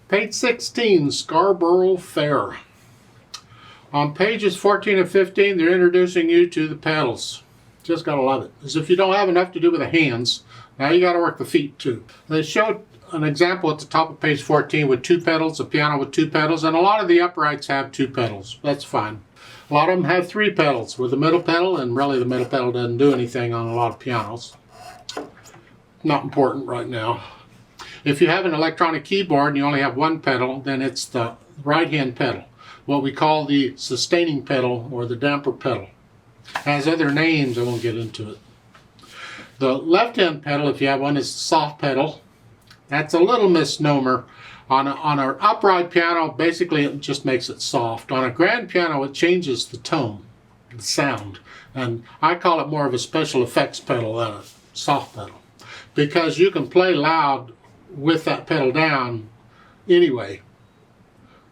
Page 16, Scarborough Fair. On pages 14 and 15, they're introducing you to the pedals. Just gotta love it. As if you don't have enough to do with the hands, now you gotta work the feet too. They showed an example at the top of page 14 with two pedals, a piano with two pedals, and a lot of the uprights have two pedals. That's fine. A lot of them have three pedals with the middle pedal, and really the middle pedal doesn't do anything on a lot of pianos. Not important right now. If you have an electronic keyboard and you only have one pedal, then it's the right-hand pedal, what we call the sustaining pedal or the damper pedal. It has other names, I won't get into it. The left-hand pedal, if you have one, is the soft pedal. That's a little misnomer. On an upright piano, basically it just makes it soft. On a grand piano, it changes the tone, the sound. And I call it more of a special effects pedal than a soft pedal, because you can play loud with that pedal down anyway.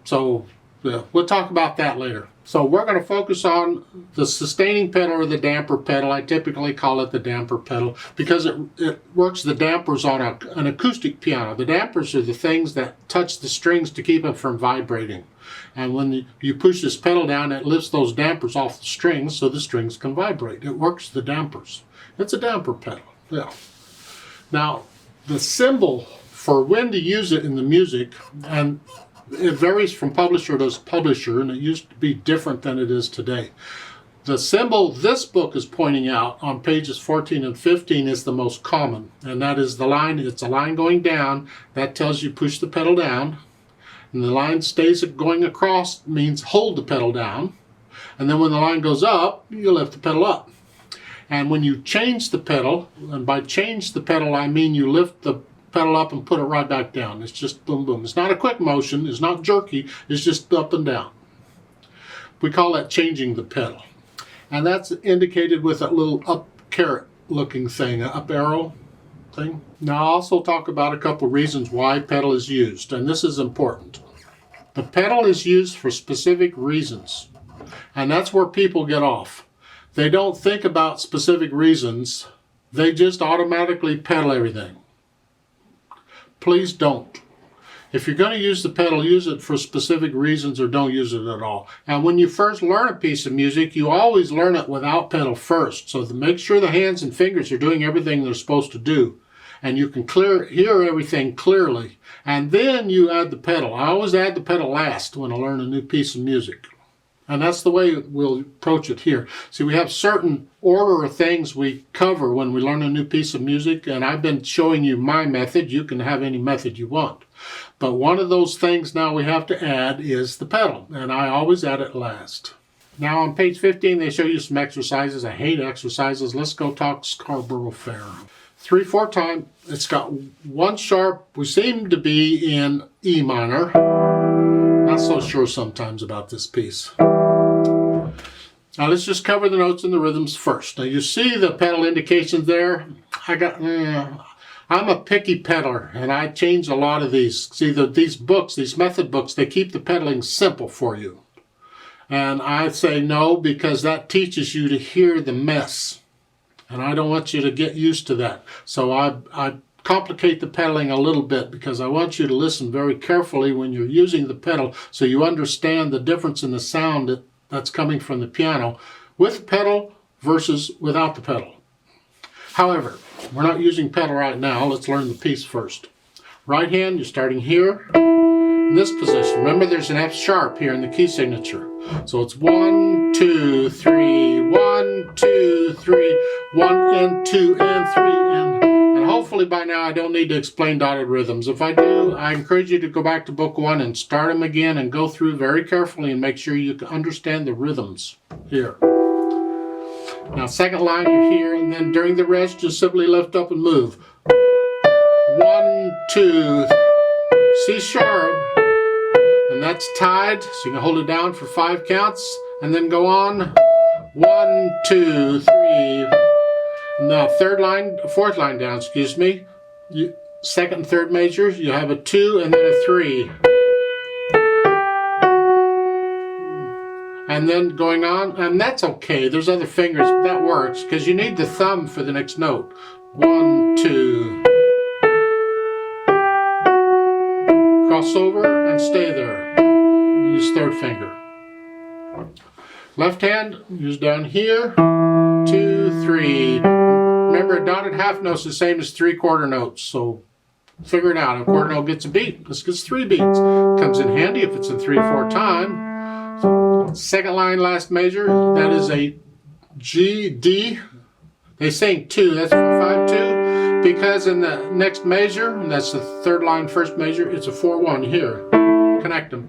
So we'll talk about that later. So we're going to focus on the sustaining pedal or the damper pedal. I typically call it the damper pedal because it works the dampers on an acoustic piano. The dampers are the things that touch the strings to keep them from vibrating. And when you push this pedal down, it lifts those dampers off the strings so the strings can vibrate. It works the dampers. It's a damper pedal. Yeah. Now, the symbol for when to use it in the music, and it varies from publisher to publisher, and it used to be different than it is today. The symbol this book is pointing out on pages 14 and 15 is the most common, and that is the line. It's a line going down. That tells you push the pedal down. And the line stays going across means hold the pedal down. And then when the line goes up, you lift the pedal up. And when you change the pedal, and by change the pedal I mean you lift the pedal up and put it right back down. It's just boom, boom. It's not a quick motion. It's not jerky. It's just up and down. We call that changing the pedal. And that's indicated with that little up caret looking thing, up arrow thing. Now I'll also talk about a couple reasons why pedal is used, and this is important. The pedal is used for specific reasons, and that's where people get off. They don't think about specific reasons. They just automatically pedal everything. Please don't. If you're going to use the pedal, use it for specific reasons or don't use it at all. And when you first learn a piece of music, you always learn it without pedal first. So to make sure the hands and fingers are doing everything they're supposed to do. And you can hear everything clearly. And then you add the pedal. I always add the pedal last when I learn a new piece of music. And that's the way we'll approach it here. See, we have certain order of things we cover when we learn a new piece of music, and I've been showing you my method. You can have any method you want. But one of those things now we have to add is the pedal, and I always add it last. Now on page 15, they show you some exercises. I hate exercises. Let's go talk Scarborough Fair. 3/4 time, it's got one sharp. We seem to be in E minor. Not so sure sometimes about this piece. Now let's just cover the notes and the rhythms first. Now you see the pedal indications there. I'm a picky peddler, and I change a lot of these. See, these books, these method books, they keep the pedaling simple for you. And I say no, because that teaches you to hear the mess. And I don't want you to get used to that. So I complicate the pedaling a little bit, because I want you to listen very carefully when you're using the pedal so you understand the difference in the sound that's coming from the piano with the pedal versus without the pedal. However, we're not using pedal right now. Let's learn the piece first. Right hand, you're starting here in this position. Remember, there's an F sharp here in the key signature. So it's 1, 2, 3, 1, 2, 3, 1 and 2 and 3 and hopefully by now I don't need to explain dotted rhythms. If I do, I encourage you to go back to book 1 and start them again and go through very carefully and make sure you can understand the rhythms here. Now second line you're here, and then during the rest just simply lift up and move. 1, 2, C sharp, and that's tied, so you can hold it down for 5 counts and then go on. 1, 2, 3. Now fourth line down, excuse me. Second and third majors, you have a 2 and then a 3. And then going on, and that's okay. There's other fingers, but that works because you need the thumb for the next note. 1, 2. cross over and stay there. Use third finger. Left hand, use down here, 2, 3. Remember, a dotted half note's the same as 3/4 notes, so figure it out. A quarter note gets a beat. This gets 3 beats. Comes in handy if it's in 3/4 time. So, second line, last measure, that is a G, D. They sing 2, that's 5/2, because in the next measure, and that's the third line, first measure, it's a 4/1 here. Connect them.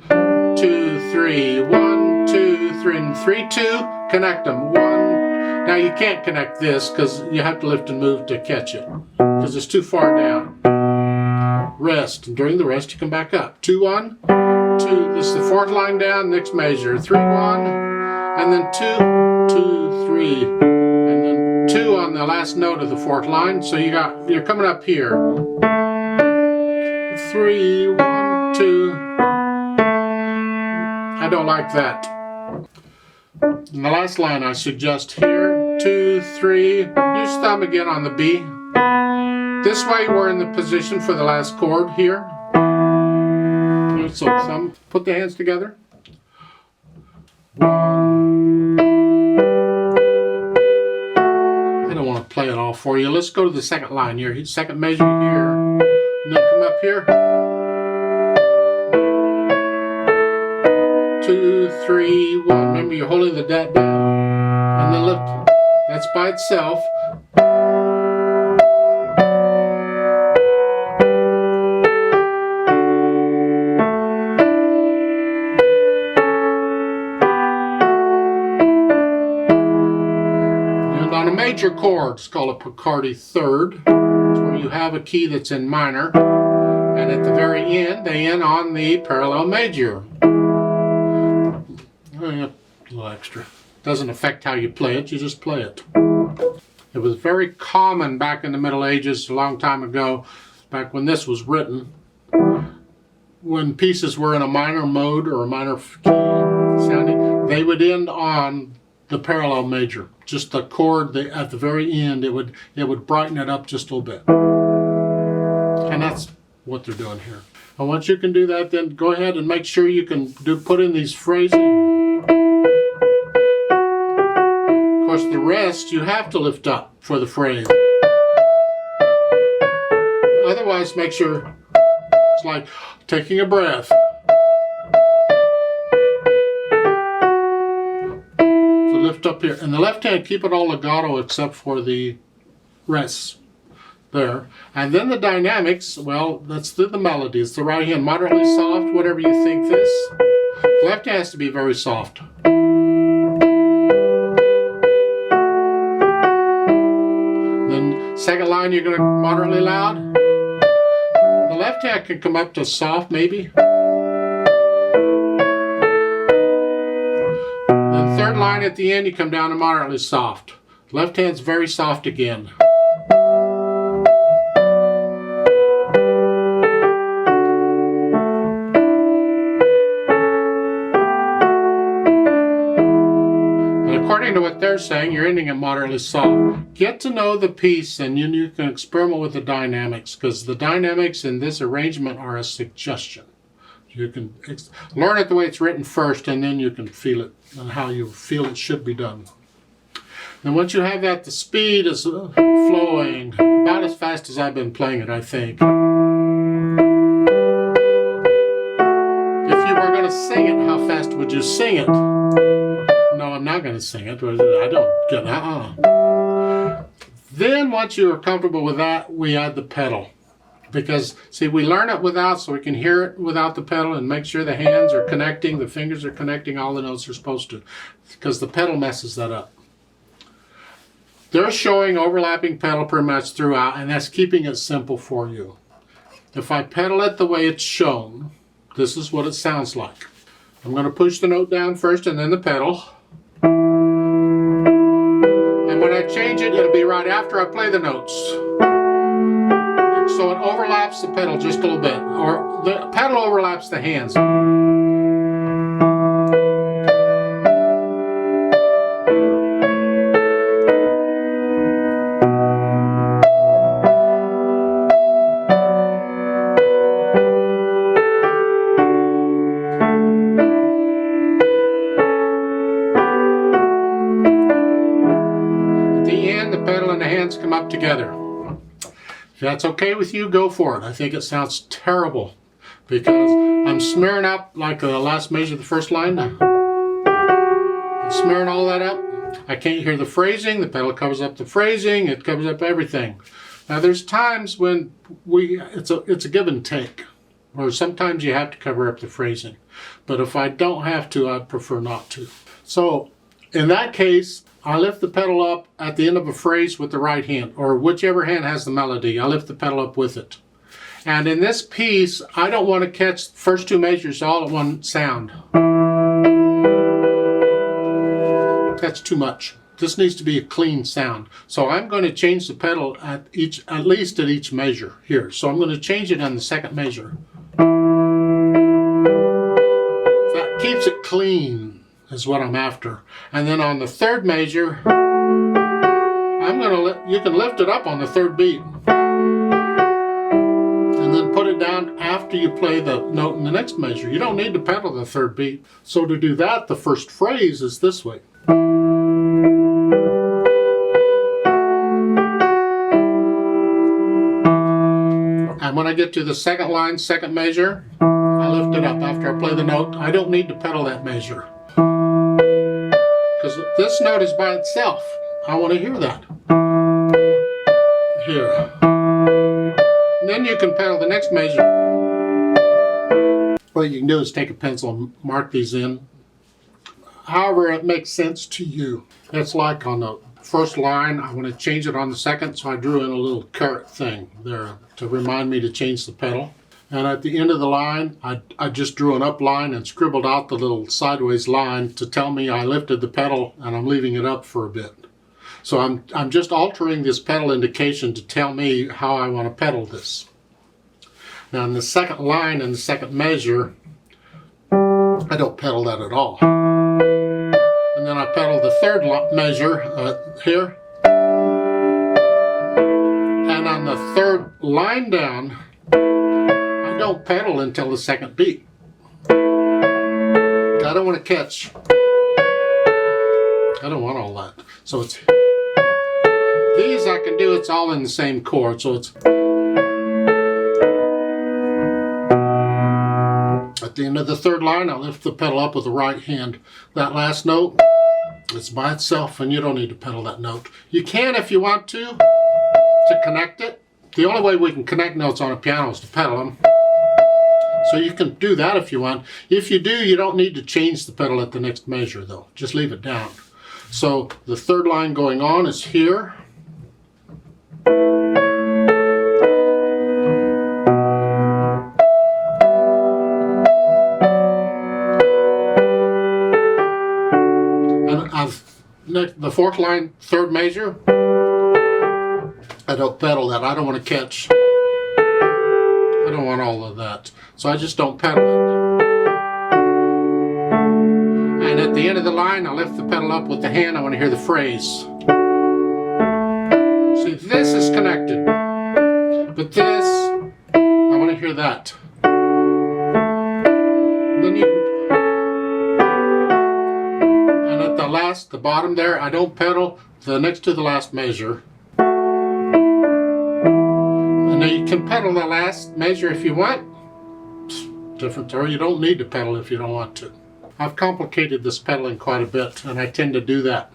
2, 3, 1, 2, 3, and 3, 2. Connect them. 1. Now you can't connect this because you have to lift and move to catch it because it's too far down. Rest, and during the rest you come back up. 2, 1, 2. This is the fourth line down. Next measure. 3, 1, and then 2, 2, 3, and then 2 on the last note of the fourth line. So you're coming up here. 3, 1, 2. I don't like that. In the last line I suggest here, 2, 3, use thumb again on the B. This way we're in the position for the last chord here. So thumb, put the hands together. 1. I don't want to play it all for you. Let's go to the second line here, second measure here, and then come up here. 2, 3, 1. Remember, you're holding the dat down, and then lift. That's by itself. And on a major chord, it's called a Picardy third. It's where you have a key that's in minor, and at the very end, they end on the parallel major. A little extra. Doesn't affect how you play it, you just play it. It was very common back in the Middle Ages, a long time ago, back when this was written, when pieces were in a minor mode or a minor key sounding, they would end on the parallel major. Just the chord at the very end, it would brighten it up just a little bit. And that's what they're doing here. And once you can do that, then go ahead and make sure you can put in these phrases. Of course, the rest you have to lift up for the phrase. Otherwise, make sure it's like taking a breath. So lift up here. And the left hand, keep it all legato except for the rests. There. And then the dynamics, well, that's the melody. It's the right hand moderately soft, whatever you think this. Left hand has to be very soft. Then second line you're going to moderately loud. The left hand can come up to soft maybe. Then third line at the end you come down to moderately soft. Left hand's very soft again. According to what they're saying, you're ending it moderately soft. Get to know the piece and you can experiment with the dynamics, because the dynamics in this arrangement are a suggestion. You can learn it the way it's written first, and then you can feel it and how you feel it should be done. And once you have that, the speed is flowing about as fast as I've been playing it, I think. If you were going to sing it, how fast would you sing it? No, I'm not going to sing it. I don't get Then once you're comfortable with that, we add the pedal. Because, see, we learn it without so we can hear it without the pedal and make sure the hands are connecting, the fingers are connecting all the notes they're supposed to. Because the pedal messes that up. They're showing overlapping pedal pretty much throughout, and that's keeping it simple for you. If I pedal it the way it's shown, this is what it sounds like. I'm going to push the note down first and then the pedal. And when I change it, it'll be right after I play the notes. So it overlaps the pedal just a little bit, or the pedal overlaps the hands. together. If that's okay with you, go for it. I think it sounds terrible because I'm smearing up like the last measure of the first line. I'm smearing all that up. I can't hear the phrasing. The pedal covers up the phrasing. It covers up everything. Now there's times when it's a give and take, or sometimes you have to cover up the phrasing. But if I don't have to, I'd prefer not to. So in that case, I lift the pedal up at the end of a phrase with the right hand, or whichever hand has the melody. I lift the pedal up with it. And in this piece, I don't want to catch the first two measures all at one sound. That's too much. This needs to be a clean sound. So I'm going to change the pedal at least at each measure here. So I'm going to change it on the second measure. That keeps it clean is what I'm after. And then on the third measure, you can lift it up on the third beat. And then put it down after you play the note in the next measure. You don't need to pedal the third beat. So to do that, the first phrase is this way. And when I get to the second line, second measure, I lift it up after I play the note. I don't need to pedal that measure. Because this note is by itself. I want to hear that. Here. And then you can pedal the next measure. What you can do is take a pencil and mark these in. However it makes sense to you. It's like on the first line, I want to change it on the second, so I drew in a little caret thing there to remind me to change the pedal. And at the end of the line, I just drew an up line and scribbled out the little sideways line to tell me I lifted the pedal and I'm leaving it up for a bit. So I'm just altering this pedal indication to tell me how I want to pedal this. Now in the second line and the second measure, I don't pedal that at all. And then I pedal the third measure here. And on the third line down, I don't pedal until the second beat. I don't want to catch. I don't want all that. So it's these I can do, it's all in the same chord. So it's at the end of the third line, I lift the pedal up with the right hand. That last note, it's by itself and you don't need to pedal that note. You can if you want to connect it. The only way we can connect notes on a piano is to pedal them. So you can do that if you want. If you do, you don't need to change the pedal at the next measure though. Just leave it down. So the third line going on is here. And the fourth line, third measure, I don't pedal that. I don't want to catch. I don't want all of that. So I just don't pedal it. And at the end of the line, I lift the pedal up with the hand. I want to hear the phrase. See, this is connected. But this, I want to hear that. Then and at the bottom there, I don't pedal the next to the last measure. And now you can pedal the last measure if you want. Different, or you don't need to pedal if you don't want to. I've complicated this pedaling quite a bit, and I tend to do that.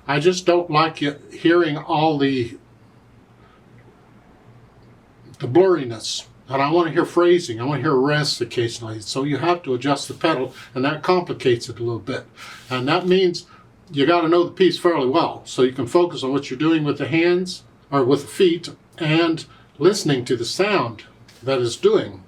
I just don't like hearing all the blurriness, and I want to hear phrasing. I want to hear rests occasionally. So you have to adjust the pedal, and that complicates it a little bit. And that means you got to know the piece fairly well, so you can focus on what you're doing with the hands or with the feet, and listening to the sound that it's doing.